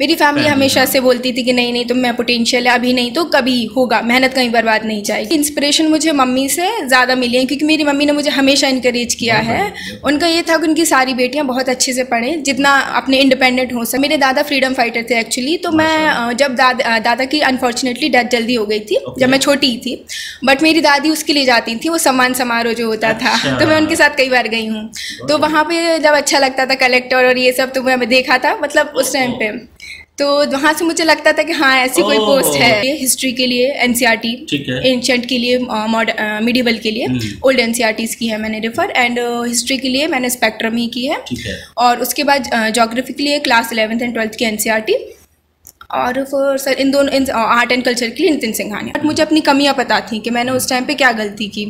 मेरी फैमिली हमेशा से बोलती थी कि नहीं नहीं तुम में पोटेंशियल है, अभी नहीं तो कभी होगा, मेहनत कहीं बर्बाद नहीं जाएगी। इंस्पिरेशन मुझे मम्मी से ज़्यादा मिली है, क्योंकि मेरी मम्मी ने मुझे हमेशा इनकरेज किया है। उनका ये था कि उनकी सारी बेटियाँ बहुत अच्छे से पढ़ें, जितना अपने इंडिपेंडेंट हो सके। मेरे दादा फ्रीडम फाइटर थे एक्चुअली, तो मैं जब दादा की अनफॉर्चुनेटली डेथ जल्दी हो गई थी जब मैं छोटी थी, बट मेरी दादी उसके लिए जाती थी, वो सम्मान समारोह जो होता था, तो मैं उनके साथ कई बार गई हूँ। तो वहाँ पे जब अच्छा लगता था कलेक्टर और ये सब, तो मैं देखा था मतलब उस टाइम पे, तो वहाँ से मुझे लगता था कि हाँ ऐसी कोई पोस्ट है। हिस्ट्री के लिए एनसीईआरटी, एंशिएंट के लिए मिडिवल के लिए ओल्ड एनसीईआरटीज की है मैंने रेफर, एंड हिस्ट्री के लिए मैंने स्पेक्ट्रम ही की है, और उसके बाद ज्योग्राफी के लिए क्लास 11th एंड 12th की एनसीईआरटी, और फिर सर इन दोनों आर्ट एंड कल्चर के लिए नितिन सिंघानिया। बट मुझे अपनी कमियां पता थी कि मैंने उस टाइम पे क्या गलती की,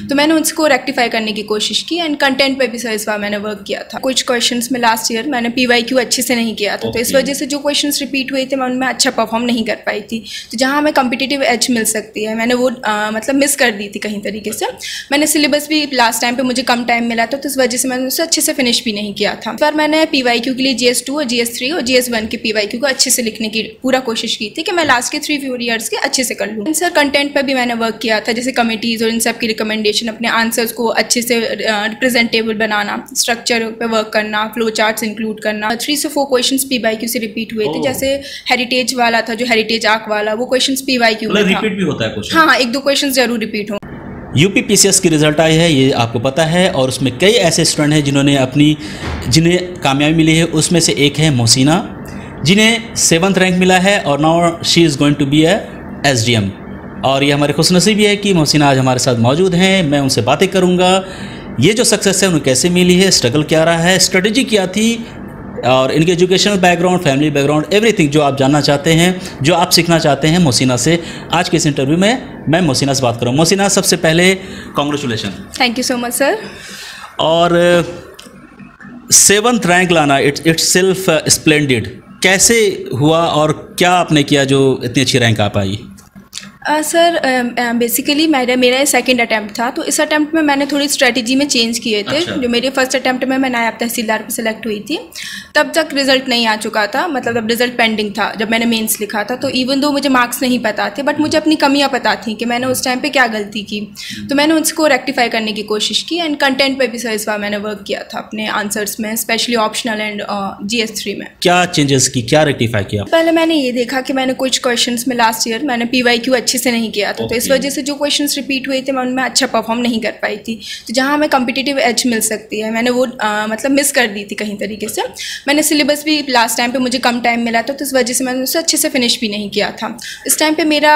तो मैंने उसको रेक्टिफाई करने की कोशिश की, एंड कंटेंट पे भी सर इस बार मैंने वर्क किया था। कुछ क्वेश्चंस में लास्ट ईयर मैंने PYQ अच्छे से नहीं किया था, तो इस वजह से जो क्वेश्चंस रिपीट हुए थे मैं उनमें अच्छा परफॉर्म नहीं कर पाई थी। तो जहाँ हमें कम्पिटिटिव एज मिल सकती है मैंने वो मतलब मिस कर दी थी कहीं तरीके से। मैंने सिलेबस भी लास्ट टाइम पर मुझे कम टाइम मिला था, तो इस वजह से मैंने उसे अच्छे से फिनिश भी नहीं किया था। इस बार मैंने PYQ के लिए GS2 और GS3 और GS1 के PYQ को अच्छे से लिखने की पूरा कोशिश की थी कि मैं लास्ट के 3-4 ईयर्स के अच्छे से कर लूँ। सर कंटेंट पर भी मैंने वर्क किया था, जैसे कमिटीज़ और इन सब की रिकमेंडेशन, अपने आंसर्स को अच्छे से रिप्रेजेंटेबल बनाना, स्ट्रक्चर पे वर्क करना, फ्लो चार्ट्स इंक्लूड करना। 3 से 4 क्वेश्चंस PYQ से रिपीट हुए थे, जैसे हेरिटेज वाला था, जो हेरिटेज आर्क वाला, वो क्वेश्चंस PYQ में था। रिपीट भी होता है क्वेश्चन? हाँ, 1-2 क्वेश्चन जरूर रिपीट हो। UPPCS की रिजल्ट आई है, ये आपको पता है, और उसमें कई ऐसे स्टूडेंट हैं जिन्हें कामयाबी मिली है। उसमें से एक है मोहसिना, जिन्हें 7th रैंक मिला है, और now she is going to be a SDM। और ये हमारे खुशनसीबी है कि मोहसिना आज हमारे साथ मौजूद हैं। मैं उनसे बातें करूंगा, ये जो सक्सेस है उन्हें कैसे मिली है, स्ट्रगल क्या रहा है, स्ट्रेटजी क्या थी, और इनके educational background, family background, everything जो आप जानना चाहते हैं, जो आप सीखना चाहते हैं मोहसिना से। आज के इस इंटरव्यू में मैं मोहसिना से बात करूँ। मोहसिना, सबसे पहले congratulation. Thank you so much sir. और 7th रैंक लाना, इट्स सेल्फ स्प्लेंडेड। कैसे हुआ और क्या आपने किया जो इतनी अच्छी रैंक आ पाई? सर बेसिकली मेरा सेकंड अटैम्प्ट था, तो इस अटैम्प्ट में मैंने थोड़ी स्ट्रेटजी में चेंज किए थे। जो मेरे फर्स्ट अटैम्प्ट में मैं नायब तहसीलदार पे सिलेक्ट हुई थी, तब तक रिजल्ट नहीं आ चुका था, मतलब अब रिजल्ट पेंडिंग था जब मैंने मेंस लिखा था। तो इवन दो मुझे मार्क्स नहीं पता थे, बट मुझे अपनी कमियां पता थी कि मैंने उस टाइम पे क्या गलती की, तो मैंने उसको रेक्टिफाई करने की कोशिश की। एंड कंटेंट पे भी सर इस बार मैंने वर्क किया था अपने आंसर्स में, स्पेशली ऑप्शनल एंड GS3 में। क्या चेंजेस की, क्या रेक्टिफाई किया? पहले मैंने ये देखा कि मैंने कुछ क्वेश्चंस में लास्ट ईयर मैंने PYQ अच्छे से नहीं किया था, तो इस वजह से जो क्वेश्चंस रिपीट हुए थे मैं उनमें अच्छा परफॉर्म नहीं कर पाई थी। तो जहाँ हमें कम्पिटिटिव एज मिल सकती है मैंने वो मतलब मिस कर दी थी कहीं तरीके से। मैंने सिलेबस भी लास्ट टाइम पे मुझे कम टाइम मिला था, तो इस वजह से मैंने उसे अच्छे से फिनिश भी नहीं किया था। इस टाइम पे मेरा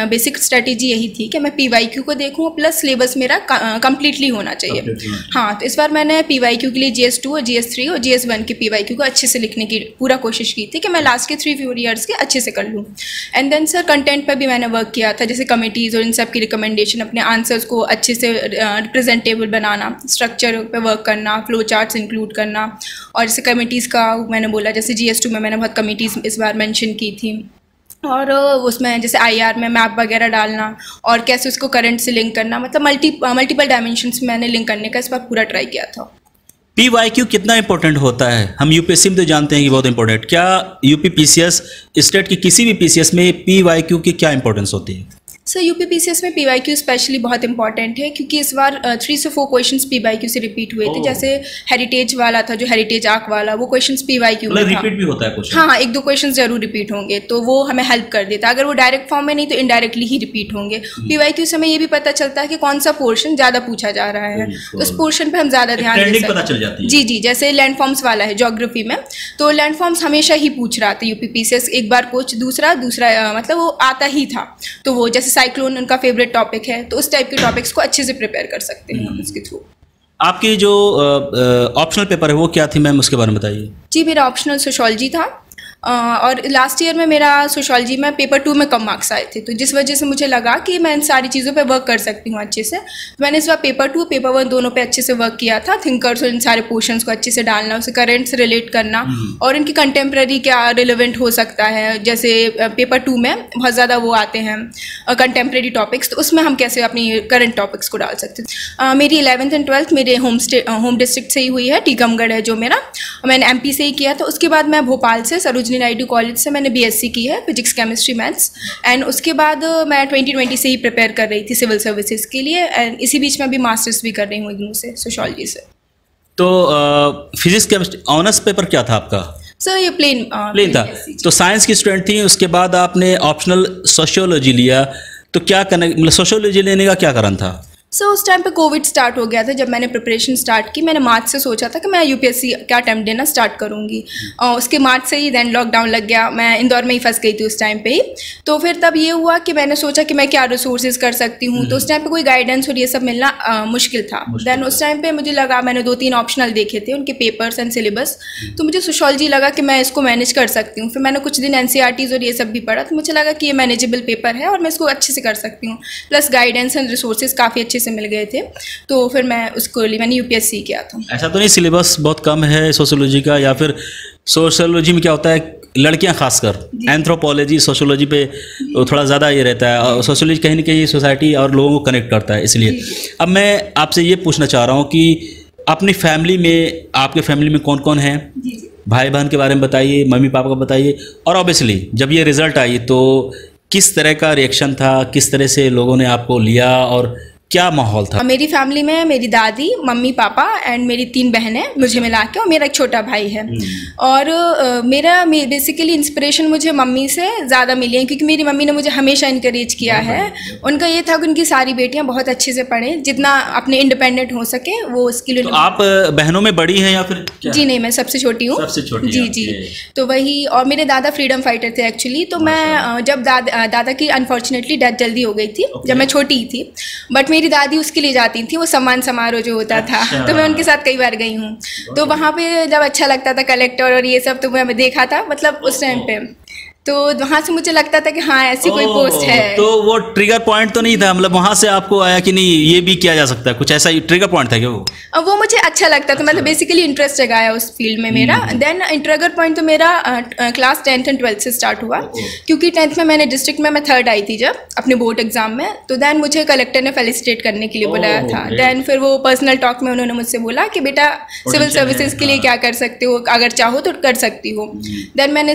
बेसिक स्ट्रेटेजी यही थी कि मैं PYQ को देखूँ प्लस सिलेबस मेरा कम्प्लीटली होना चाहिए। हाँ, तो इस बार मैंने PYQ के लिए GS2 और GS3 और GS1 के PYQ को अच्छे से लिखने की पूरा कोशिश की थी कि मैं लास्ट के 3-4 ईयर्स के अच्छे से कर लूँ। एंड देन सर कंटेंट पर भी मैंने वर्क किया था, जैसे कमिटीज़ और इन सब की रिकमेंडेशन, अपने आंसर्स को अच्छे से रिप्रेजेंटेबल बनाना, स्ट्रक्चर पे वर्क करना, फ्लो चार्ट्स इंक्लूड करना। और जैसे कमिटीज़ का मैंने बोला, जैसे GS2 में मैंने बहुत कमिटीज़ इस बार मेंशन की थी, और उसमें जैसे IR में मैप वगैरह डालना और कैसे उसको करंट से लिंक करना, मतलब मल्टीपल डायमेंशंस में मैंने लिंक करने का इस बार पूरा ट्राई किया था। PYQ कितना इंपॉर्टेंट होता है? हम UPSC में तो जानते हैं कि बहुत इंपॉर्टेंट। क्या UPPCS स्टेट की किसी भी PCS में PYQ की क्या इंपॉर्टेंस होती है? सर UPPCS में PYQ स्पेशली बहुत इंपॉर्टेंट है, क्योंकि इस बार 3 से 4 क्वेश्चंस PYQ से रिपीट हुए थे। जैसे हेरिटेज वाला था, जो हेरिटेज आर्क वाला, वो क्वेश्चंस PYQ में था। रिपीट भी होता है क्वेश्चन? हाँ, 1-2 क्वेश्चन जरूर रिपीट होंगे, तो वो हमें हेल्प कर देता। अगर वो डायरेक्ट फॉर्म में नहीं तो इनडायरेक्टली ही रिपीट होंगे। PYQ से हमें ये भी पता चलता है कि कौन सा पोर्शन ज़्यादा पूछा जा रहा है, तो उस पोर्शन पर हम ज़्यादा ध्यान दे सकते हैं। जी जी, जैसे लैंड फॉर्म्स वाला है ज्योग्राफी में, तो लैंड फॉर्म्स हमेशा ही पूछ रहा था UPPCS, एक बार पूछ, दूसरा मतलब वो आता ही था। तो वो जैसे साइक्लोन उनका फेवरेट टॉपिक है, तो उस टाइप के टॉपिक्स को अच्छे से प्रिपेयर कर सकते हैं हम इसके थ्रू। आपकी जो ऑप्शनल पेपर है वो क्या थी मैम, उसके बारे में बताइए। जी, मेरा ऑप्शनल सोशियोलॉजी था, और लास्ट ईयर में मेरा सोशियोलॉजी में पेपर 2 में कम मार्क्स आए थे, तो जिस वजह से मुझे लगा कि मैं इन सारी चीज़ों पे वर्क कर सकती हूँ अच्छे से। तो मैंने इस बार पेपर 2, पेपर 1 दोनों पे अच्छे से वर्क किया था। थिंकर्स और इन सारे पोर्शंस को अच्छे से डालना, उसे करंट से रिलेट करना, और इनकी कंटेम्प्रेरी क्या रिलेवेंट हो सकता है। जैसे पेपर 2 में बहुत ज़्यादा वो आते हैं कंटेम्प्रेरी टॉपिक्स, तो उसमें हम कैसे अपनी करंट टॉपिक्स को डाल सकते हैं। मेरी 11th एंड 12th मेरे होम डिस्ट्रिक्ट से ही हुई है, टीकमगढ़ है जो मेरा, मैंने MP से ही किया था। उसके बाद मैं भोपाल से सरोजनी सरोजनी नायडू कॉलेज से मैंने BSc की है, फिजिक्स केमिस्ट्री मैथ्स। एंड उसके बाद मैं 2020 से ही प्रिपेयर कर रही थी सिविल सर्विसेज के लिए, एंड इसी बीच में अभी मास्टर्स भी कर रही हूँ इग्नू से, सोशियोलॉजी से। तो फिजिक्स केमिस्ट्री ऑनर्स पेपर क्या था आपका? सर ये प्लेन था। तो साइंस की स्टूडेंट थी, उसके बाद आपने ऑप्शनल सोशियोलॉजी लिया, तो क्या करने, मतलब सोशियोलॉजी लेने का क्या कारण था? उस टाइम पे कोविड स्टार्ट हो गया था जब मैंने प्रिपरेशन स्टार्ट की। मैंने मार्च से सोचा था कि मैं UPSC का अटैम्प्ट देना स्टार्ट करूँगी, और उसके मार्च से ही देन लॉकडाउन लग गया। मैं इंदौर में ही फंस गई थी उस टाइम पे ही। तो फिर तब ये हुआ कि मैंने सोचा कि मैं क्या रिसोर्सेज कर सकती हूँ। तो उस टाइम पे कोई गाइडेंस और ये सब मिलना मुश्किल था। देन उस टाइम पे मुझे लगा, मैंने 2-3 ऑप्शनल देखे थे, उनके पेपर्स एंड सिलेबस, तो मुझे सोशियोलॉजी लगा कि मैं इसको मैनेज कर सकती हूँ। फिर मैंने कुछ दिन NCERTs और ये सब भी पढ़ा, तो मुझे लगा कि ये मैनेजेबल पेपर है और मैं इसको अच्छे से कर सकती हूँ। प्लस गाइडेंस एंड रिसोर्सेज काफ़ी अच्छे से मिल गए थे, तो फिर मैं उसको लिए मैंने UPSC किया था। ऐसा तो नहीं सिलेबस बहुत कम है सोशियोलॉजी का, या फिर सोशियोलॉजी में क्या होता है, लड़कियां खासकर एंथ्रोपोलॉजी सोशियोलॉजी पे थोड़ा ज़्यादा ये रहता है, और सोशियोलॉजी कहीं ना कहीं सोसाइटी और लोगों को कनेक्ट करता है, इसलिए। अब मैं आपसे ये पूछना चाह रहा हूँ कि अपनी फैमिली में, आपके फैमिली में कौन कौन है? भाई बहन के बारे में बताइए, मम्मी पापा का बताइए, और ऑब्वियसली जब ये रिज़ल्ट आई तो किस तरह का रिएक्शन था, किस तरह से लोगों ने आपको लिया और क्या माहौल था? मेरी फैमिली में मेरी दादी, मम्मी पापा एंड मेरी 3 बहनें मुझे मिला के, और मेरा एक छोटा भाई है। और मेरा बेसिकली इंस्पिरेशन मुझे मम्मी से ज़्यादा मिली है, क्योंकि मेरी मम्मी ने मुझे हमेशा इनकरेज किया है। उनका ये था कि उनकी सारी बेटियां बहुत अच्छे से पढ़ें, जितना अपने इंडिपेंडेंट हो सके वो उसके लिए। तो आप बहनों में बड़ी हैं या फिर क्या? जी नहीं, मैं सबसे छोटी हूँ। सबसे छोटी? जी। तो वही, और मेरे दादा फ्रीडम फाइटर थे एक्चुअली। तो मैं जब दादा की अनफॉर्चुनेटली डेथ जल्दी हो गई थी जब मैं छोटी थी, बट मेरी दादी उसके लिए जाती थी, वो सम्मान समारोह जो होता था, तो मैं उनके साथ कई बार गई हूँ। तो वहाँ पे जब अच्छा लगता था कलेक्टर और ये सब, तो मैं देखा था, मतलब उस टाइम पे, तो वहाँ से मुझे लगता था कि हाँ ऐसी कोई पोस्ट है। तो वो ट्रिगर पॉइंट तो नहीं था, मतलब वहाँ से आपको आया कि नहीं ये भी किया जा सकता है, कुछ ऐसा ही ट्रिगर पॉइंट था क्या वो मुझे अच्छा लगता था, मतलब बेसिकली इंटरेस्ट जगाया उस फील्ड में मेरा। देन ट्रिगर पॉइंट तो मेरा क्लास 10th एंड 12th से स्टार्ट हुआ, क्योंकि 10th में मैंने डिस्ट्रिक्ट में मैं 3rd आई थी जब अपने बोर्ड एग्जाम में। तो देन मुझे कलेक्टर ने फेलिसिटेट करने के लिए बुलाया था। देन फिर वो पर्सनल टॉक में उन्होंने मुझसे बोला कि बेटा सिविल सर्विसेज के लिए क्या कर सकते हो, अगर चाहो तो कर सकती हो। देन मैंने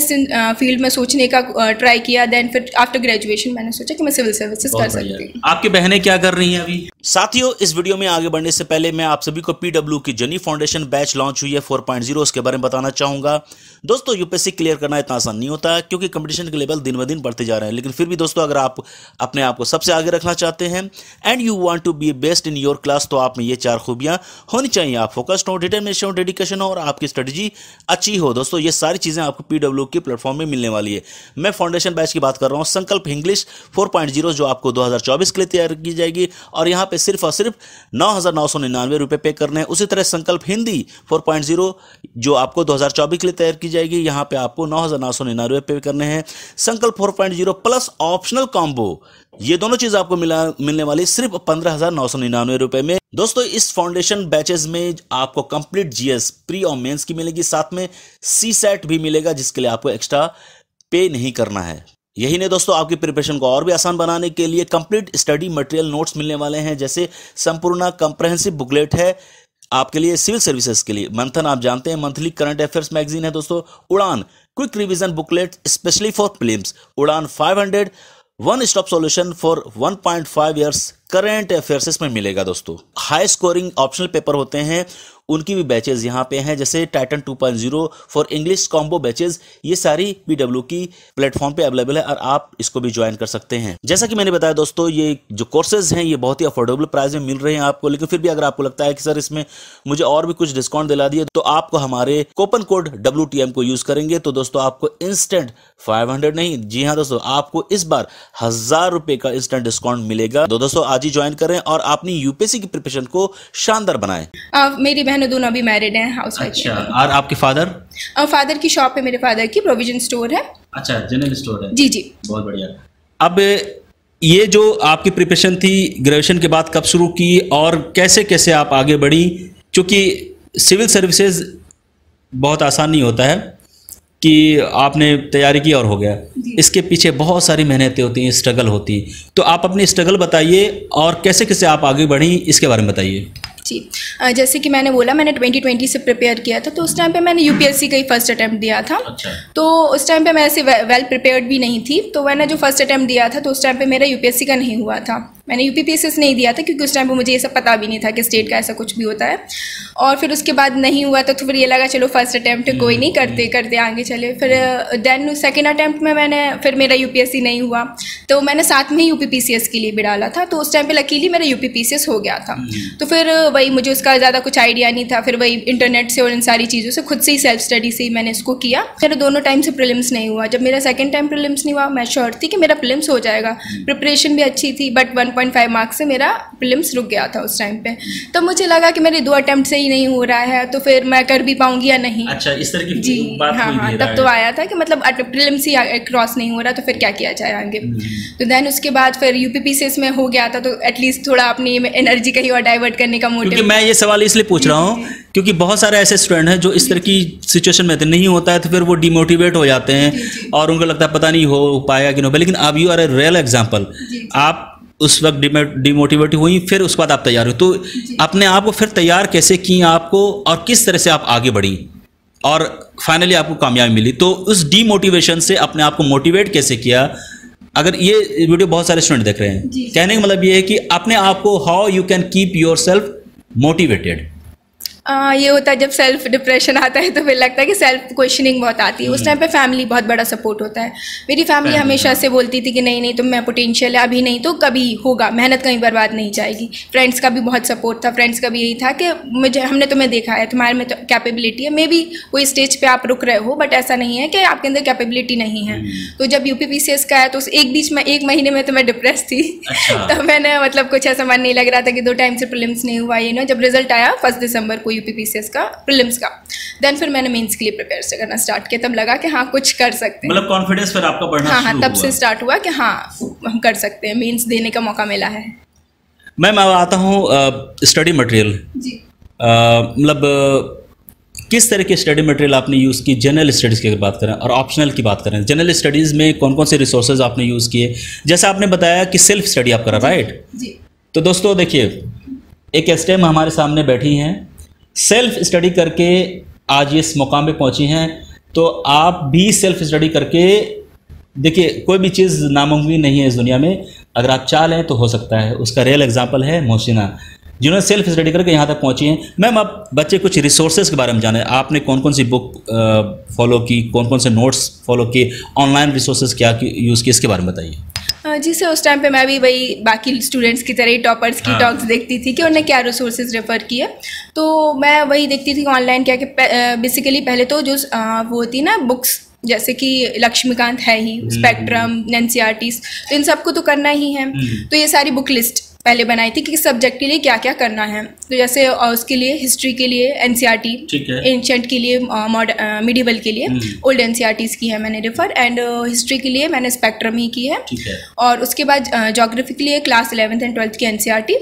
फील्ड में सोचने का ट्राई किया। देन फिर आफ्टर ग्रेजुएशन मैंने सोचा कि मैं सिविल सर्विसेज कर सकती हूँ। आपकी बहनें क्या कर रही हैं अभी? साथियों, इस वीडियो में आगे बढ़ने से पहले मैं आप सभी को PW की जनी फाउंडेशन बैच लॉन्च हुई है 4.0, उसके बारे में बताना चाहूंगा। दोस्तों, UPSC क्लियर करना इतना आसान नहीं होता, क्योंकि कंपटीशन के लेवल दिन ब दिन बढ़ते जा रहे हैं। लेकिन फिर भी दोस्तों, अगर आप अपने आप को सबसे आगे रखना चाहते हैं and you want to be best in your class, तो आप में ये 4 खूबियां होनी चाहिए। आप फोकस्ड हो, डिटर्मिनेशन हो, डेडिकेशन हो, और आपकी स्ट्रेटजी अच्छी हो। दोस्तों, ये सारी चीजें आपको PW के प्लेटफॉर्म में मिलने वाली है। मैं फाउंडेशन बैच की बात कर रहा हूँ, संकल्प इंग्लिश 4.0, जो आपको 2024 के लिए तैयार की जाएगी, और यहाँ पे सिर्फ और सिर्फ 9,999 रुपये पे करने हैं। उसी तरह संकल्प हिंदी 4.0 जो आपको 2024 के लिए तैयार की जाएगी, यहाँ पे आपको 9,999 रुपये पे करने हैं। संकल्प 4.0 प्लस ऑप्शनल कॉम्बो, ये दोनों चीज आपको मिलने वाली सिर्फ 15,999 रुपए में। दोस्तों, इस फाउंडेशन बैचेस में आपको कंप्लीट GS प्री और मेंस की मिलेगी, साथ में CSAT भी मिलेगा, जिसके लिए आपको एक्स्ट्रा पे नहीं करना है। यही नहीं दोस्तों, आपकी प्रिपरेशन को और भी आसान बनाने के लिए कंप्लीट स्टडी मटेरियल नोट्स मिलने वाले हैं, जैसे संपूर्ण कॉम्प्रहेंसिव बुकलेट है आपके लिए सिविल सर्विसेज के लिए। मंथन आप जानते हैं मंथली करंट अफेयर्स मैगजीन है दोस्तों। उड़ान quick revision booklet specially for prelims. उड़ान 500 one stop solution for 1.5 years current affairs इसमें मिलेगा दोस्तों। हाई स्कोरिंग ऑप्शनल पेपर होते हैं, उनकी भी बैचेज यहाँ पे हैं, जैसे Titan 2.0 for English combo batches. ये सारी PW की प्लेटफॉर्म पे अवेलेबल है और आप इसको भी ज्वाइन कर सकते हैं। जैसा कि मैंने बताया दोस्तों, ये जो कोर्सेज हैं ये बहुत ही अफोर्डेबल प्राइस में मिल रहे हैं आपको। लेकिन फिर भी अगर आपको लगता है कि सर इसमें मुझे और भी कुछ डिस्काउंट दिला दिए, तो आपको हमारे कूपन कोड WTM को यूज करेंगे तो दोस्तों आपको इंस्टेंट 500 नहीं, जी हाँ दोस्तों, आपको इस बार 1000 रुपए का इंस्टेंट डिस्काउंट मिलेगा। तो दोस्तों आज ही ज्वाइन करें और अपनी UPSC की प्रिपरेशन को शानदार बनाएं। मेरी बहन दोनों अभी मैरिड हैं, हाउसवाइफ हैं। अच्छा, और आपके फादर? फादर की शॉप है, मेरे फादर की प्रोविजन स्टोर है। अच्छा, जनरल स्टोर है। जी, बहुत बढ़िया। अब ये जो आपकी प्रिपरेशन थी ग्रेजुएशन के बाद कब शुरू की और कैसे कैसे आप आगे बढ़ी? क्योंकि सिविल सर्विसेज बहुत आसान नहीं होता है कि आपने तैयारी की और हो गया, इसके पीछे बहुत सारी मेहनतें होती हैं, स्ट्रगल होती। तो आप अपनी स्ट्रगल बताइए और कैसे कैसे आप आगे बढ़ी, इसके बारे में बताइए। जी जैसे कि मैंने बोला, मैंने 2020 से प्रिपेयर किया था, तो उस टाइम पे मैंने यूपीएससी का ही फर्स्ट अटैम्प्ट दिया था। अच्छा। तो उस टाइम पे मैं ऐसे वेल प्रिपेयर्ड भी नहीं थी, तो मैंने जो फर्स्ट अटैम्प्ट दिया था तो उस टाइम पे मेरा यूपीएससी का नहीं हुआ था। मैंने यूपीपीएससी नहीं दिया था क्योंकि उस टाइम पे मुझे ये सब पता भी नहीं था कि स्टेट का ऐसा कुछ भी होता है। और फिर उसके बाद नहीं हुआ तो फिर ये लगा चलो फर्स्ट अटैम्प्ट कोई नहीं, करते करते आगे चले। फिर देन सेकेंड अटैम्प्ट में मैंने फिर मेरा यूपीएससी नहीं हुआ, तो मैंने साथ में ही यूपीपीसीएस के लिए भी डाला था। तो उस टाइम पे लकीली मेरा यूपीपीसीएस हो गया था। तो फिर वही मुझे उसका ज़्यादा कुछ आइडिया नहीं था। फिर वही इंटरनेट से और इन सारी चीज़ों से खुद से ही सेल्फ स्टडी से ही मैंने इसको किया। मेरा दोनों टाइम से प्रीलिम्स नहीं हुआ। जब मेरा सेकंड टाइम प्रीलिम्स नहीं हुआ, मैं श्योर थी कि मेरा प्रीलिम्स हो जाएगा। प्रिपरेशन भी अच्छी थी, बट 1.5 मार्क्स से मेरा प्रीलिम्स रुक गया था उस टाइम पे। तब मुझे लगा कि मेरे 2 अटेम्प्ट से ही नहीं हो रहा है, तो फिर मैं कर भी पाऊंगी या नहीं। अच्छा, इस तरह की जी बात हाँ, तब तो आया था कि मतलब प्रीलिम्स ही क्रॉस नहीं हो रहा, तो फिर क्या किया जाए आगे। तो देन उसके बाद फिर यूपीपीसीएस में हो गया था, तो एटलीस्ट थोड़ा अपनी एनर्जी कहीं और डाइवर्ट करने का मोटिव। क्योंकि मैं ये सवाल इसलिए पूछ रहा हूँ क्योंकि बहुत सारे ऐसे स्टूडेंट हैं जो इस तरह की सिचुएशन में नहीं होता है, तो फिर वो डिमोटिवेट हो जाते हैं और उनको लगता है पता नहीं हो पाएगा कि नहीं। लेकिन अब you are a real example. आप उस वक्त डिमोटिवेट हुई, फिर उसके बाद आप तैयार हुई। तो अपने आप को फिर तैयार कैसे की आपको, और किस तरह से आप आगे बढ़ी और फाइनली आपको कामयाबी मिली? तो उस डीमोटिवेशन से अपने आप को मोटिवेट कैसे किया? अगर ये वीडियो बहुत सारे स्टूडेंट देख रहे हैं, कहने का मतलब ये है कि अपने आप को how you can keep your self motivated. ये होता है जब सेल्फ डिप्रेशन आता है तो फिर लगता है कि सेल्फ क्वेश्चनिंग बहुत आती है। उस टाइम पे फैमिली बहुत बड़ा सपोर्ट होता है। मेरी फैमिली हमेशा से बोलती थी कि नहीं नहीं तुम में पोटेंशियल है, अभी नहीं तो कभी होगा, मेहनत कहीं बर्बाद नहीं जाएगी। फ्रेंड्स का भी बहुत सपोर्ट था। फ्रेंड्स का भी यही था कि हमने तुम्हें देखा है, तुम्हारे में तो कैपेबिलिटी है, मे बी कोई स्टेज पर आप रुक रहे हो, बट ऐसा नहीं है कि आपके अंदर कैपेबिलिटी नहीं है। तो जब यूपीपीसीएस का है तो एक महीने में तो मैं डिप्रेस थी। तब मैंने मतलब कुछ ऐसा मन नहीं लग रहा था कि 2 टाइम से प्रीलिम्स नहीं हुआ। ये ना जब रिजल्ट आया 1 दिसंबर को यूपीपीसीएस का प्रीलिम्स का, देन फिर मैंने मेंस के लिए प्रिपेयर से करना स्टार्ट किया। तब लगा कि हाँ कुछ कर सकते हैं, मतलब कॉन्फिडेंस फिर आपका बढ़ना हाँ तब से स्टार्ट हुआ कि हाँ हम कर सकते हैं, मेंस देने का मौका मिला है। मैं आता हूँ स्टडी मटेरियल जी। मतलब किस तरह के स्टडी मटेरियल आपने यूज़ की? जनरल स्टडीज़ की अगर बात करें और ऑप्शनल की बात करें, जनरल स्टडीज़ में कौन कौन से रिसोर्सेज आपने यूज़ किए? जैसा आपने बताया कि सेल्फ स्टडी आप करा, राइट जी। तो दोस्तों देखिए, एक एस्टेम हमारे सामने बैठी हैं, सेल्फ स्टडी करके आज ये इस मुकाम पे पहुंची हैं। तो आप भी सेल्फ स्टडी करके देखिए, कोई भी चीज़ नामुमकिन नहीं है इस दुनिया में। अगर आप चाह लें तो हो सकता है। उसका रियल एग्जांपल है मोहसिना, जिन्होंने सेल्फ स्टडी करके यहाँ तक पहुँची हैं। मैम, आप बच्चे कुछ रिसोर्सेज के बारे में जाने, आपने कौन कौन सी बुक फॉलो की, कौन कौन से नोट्स फॉलो किए, ऑनलाइन रिसोर्सेज क्या यूज़ किए, इसके बारे में बताइए। जी सर, उस टाइम पे मैं भी वही बाकी स्टूडेंट्स की तरह ही टॉपर्स की टॉक्स देखती थी कि उन्हें क्या रिसोर्सेज रेफ़र किए। तो मैं वही देखती थी ऑनलाइन क्या कि बेसिकली पहले तो जो वो होती ना बुक्स, जैसे कि लक्ष्मीकांत है ही, स्पेक्ट्रम, एनसीईआरटी, तो इन सबको तो करना ही है। तो ये सारी बुक लिस्ट पहले बनाई थी कि किस सब्जेक्ट के लिए क्या क्या करना है। तो जैसे उसके लिए हिस्ट्री के लिए एनसीईआरटी, एंशिएंट के लिए मिडिवल के लिए ओल्ड एनसीईआरटीज़ की है मैंने रेफर, एंड हिस्ट्री के लिए मैंने स्पेक्ट्रम ही की है। और उसके बाद ज्योग्राफी के लिए क्लास 11th एंड 12th की एनसीईआरटी,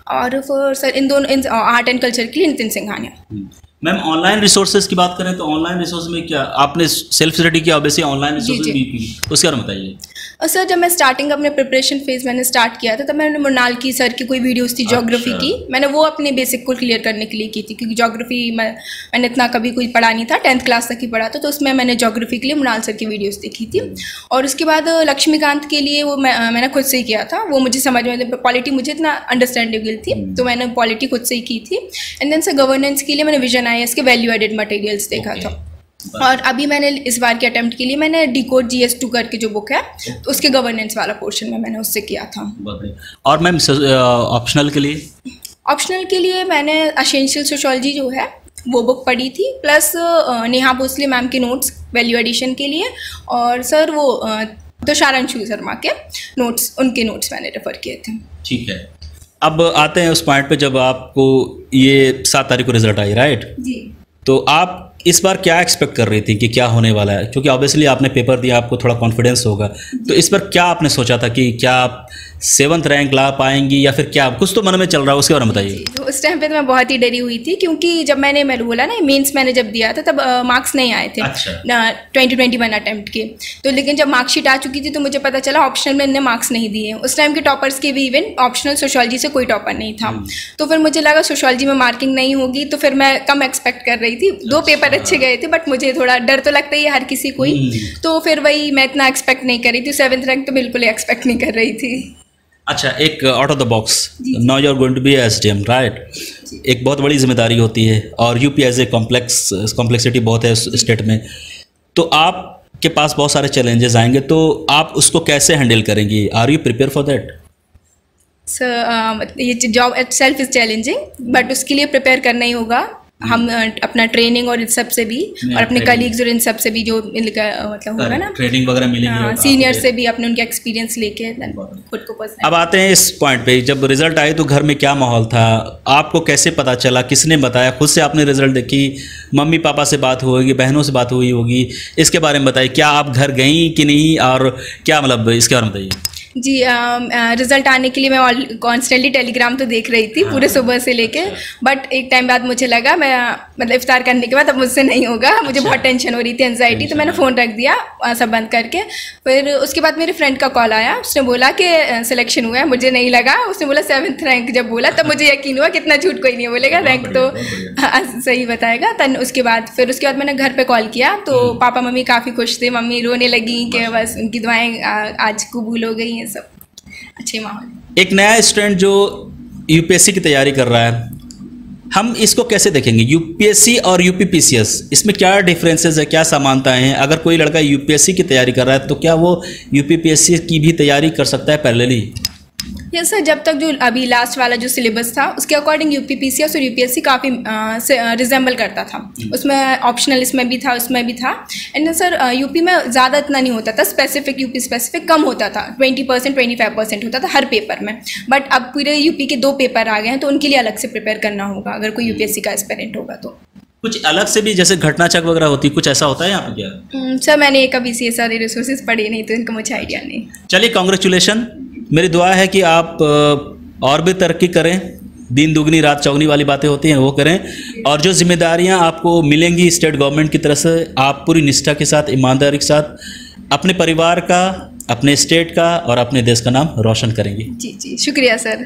और फिर sir in art and culture के लिए Nitin Singhania. Ma'am, online resources की बात करें तो ऑनलाइन रिसोर्स में क्या आपने सेल्फ स्टडी किया? ऑब्वियसली ऑनलाइन रिसोर्सेज भी की, उसके बारे में बताइए। सर, जब मैं स्टार्टिंग अपने प्रिपरेशन फेज मैंने स्टार्ट किया था, तब मैंने मृणाल की सर की कोई वीडियोस थी ज्योग्राफी की, मैंने वो अपने बेसिक को क्लियर करने के लिए की थी, क्योंकि ज्योग्राफी मैंने इतना कभी कोई पढ़ा नहीं था, 10th क्लास तक ही पढ़ा था। तो उसमें मैंने ज्योग्राफी के लिए मृणाल सर की वीडियोज़ देखी थी। और उसके बाद लक्ष्मीकांत के लिए वो मैंने खुद से ही किया था। वो मुझे समझ में, पॉलिटी मुझे इतना अंडरस्टैंडेबल थी, तो मैंने पॉलिटी खुद से ही की थी। एंड देन सर गवर्नेंस के लिए मैंने विजन IAS के वैल्यू एडेड मटेरियल्स देखा था। और अभी मैंने इस बार के अटेम्प्ट के लिए मैंने डिकोड GS2 करके जो बुक है, तो उसके गवर्नेंस वाला पोर्शन में मैंने उससे किया था। और मैम, ऑप्शनल के लिए? ऑप्शनल के लिए मैंने एसेंशियल सोशियोलॉजी जो है वो बुक पढ़ी थी, प्लस नेहा भोसले मैम के नोट्स वैल्यू एडिशन के लिए, और सर वो तुषारांशु शर्मा के नोट्स, उनके नोट्स मैंने रेफर किए थे। ठीक है, अब आते हैं उस पॉइंट पे जब आपको ये 7 तारीख को रिजल्ट आई, राइट जी। तो आप इस बार क्या एक्सपेक्ट कर रही थी कि क्या होने वाला है? क्योंकि ऑब्वियसली आपने पेपर दिया, आपको थोड़ा कॉन्फिडेंस होगा, तो इस बार क्या आपने सोचा था कि क्या 7th रैंक ला पाएंगी या फिर क्या कुछ तो मन में चल रहा है, उसके बारे में बताइए। तो उस टाइम पे तो मैं बहुत ही डरी हुई थी, क्योंकि जब मैंने बोला ना मेंस मैंने जब दिया था तब मार्क्स नहीं आए थे। अच्छा। 2021 अटेम्प्ट के। तो लेकिन जब मार्कशीट आ चुकी थी तो मुझे पता चला ऑप्शनल में इन्हें मार्क्स नहीं दिए। उस टाइम के टॉपर्स के भी इवन ऑप्शनल सोशियोलॉजी से कोई टॉपर नहीं था। तो फिर मुझे लगा सोशियोलॉजी में मार्किंग नहीं होगी, तो फिर मैं कम एक्सपेक्ट कर रही थी। 2 पेपर अच्छे गए थे, बट मुझे थोड़ा डर तो लगता ही है हर किसी को ही। तो फिर वही मैं इतना एक्सपेक्ट नहीं कर रही थी। 7th रैंक तो बिल्कुल एक्सपेक्ट नहीं कर रही थी। अच्छा, एक out of the box, now you are going to be SDM, right. एक बहुत बड़ी जिम्मेदारी होती है और यूपी एज ए कॉम्प्लेक्सिटी बहुत है स्टेट में, तो आपके पास बहुत सारे चैलेंजेस आएंगे, तो आप उसको कैसे हैंडल करेंगी? Are you prepare for that? ये job itself is challenging, but उसके लिए प्रिपेयर करना ही होगा। हम अपना ट्रेनिंग और इन सब से भी और अपने कलीग्स और इन सब से भी जो मतलब होगा ना, ट्रेनिंग वगैरह मिलेगी, सीनियर से भी अपने उनके एक्सपीरियंस लेके खुद को पर्सनल। अब आते हैं इस पॉइंट पे, जब रिजल्ट आई तो घर में क्या माहौल था? आपको कैसे पता चला? किसने बताया? खुद से आपने रिजल्ट देखी? मम्मी पापा से बात हुई, बहनों से बात हुई होगी? इसके बारे में बताइए। क्या आप घर गई कि नहीं, और क्या मतलब इसके बारे में बताइए। जी, रिज़ल्ट आने के लिए मैं कॉन्स्टेंटली टेलीग्राम तो देख रही थी पूरे सुबह से लेके, बट एक टाइम बाद मुझे लगा मैं मतलब इफ्तार करने के बाद अब मुझसे नहीं होगा, मुझे बहुत टेंशन हो रही थी, एंजाइटी, तो मैंने फ़ोन रख दिया सब बंद करके। फिर उसके बाद मेरे फ्रेंड का कॉल आया, उसने बोला कि सिलेक्शन हुआ है। मुझे नहीं लगा, उसने बोला 7th रैंक जब बोला तब मुझे यकीन हुआ कि इतना झूठ कोई नहीं बोलेगा, रैंक तो सही बताएगा। तन उसके बाद मैंने घर पर कॉल किया तो पापा मम्मी काफ़ी खुश थे, मम्मी रोने लगी कि बस उनकी दुआएँ आज कबूल हो गई हैं, सब अच्छे माहौल। एक नया स्टूडेंट जो यूपीएससी की तैयारी कर रहा है, हम इसको कैसे देखेंगे? यूपीएससी और यूपीपीसीएस, इसमें क्या डिफरेंसेस है, क्या समानताएं हैं? अगर कोई लड़का यूपीएससी की तैयारी कर रहा है तो क्या वो यूपीपीएससी की भी तैयारी कर सकता है पैरेलली? यस सर, जब तक जो अभी लास्ट वाला जो सिलेबस था उसके अकॉर्डिंग यूपीपीसीएस और यूपीएससी काफ़ी रिजेंबल करता था। उसमें ऑप्शनल इसमें भी था, उसमें भी था। एंड सर यूपी में ज़्यादा इतना नहीं होता था, स्पेसिफिक यूपी स्पेसिफिक कम होता था, 20% 25% होता था हर पेपर में। बट अब पूरे यूपी के 2 पेपर आ गए हैं, तो उनके लिए अलग से प्रिपेयर करना होगा अगर कोई यूपीएससी का एस्पिरेंट होगा तो। कुछ अलग से भी जैसे घटना चक्र वगैरह होती है, कुछ ऐसा होता है यहाँ पे क्या? सर मैंने कभी CSR रिसोर्सेज पढ़ी नहीं, तो इनका मुझे आइडिया नहीं। चलिए, कॉन्ग्रेचुलेशन। मेरी दुआ है कि आप और भी तरक्की करें, दिन दुगनी रात चौगनी वाली बातें होती हैं वो करें, और जो जिम्मेदारियां आपको मिलेंगी स्टेट गवर्नमेंट की तरफ से, आप पूरी निष्ठा के साथ, ईमानदारी के साथ अपने परिवार का, अपने स्टेट का और अपने देश का नाम रोशन करेंगी। जी जी, शुक्रिया सर।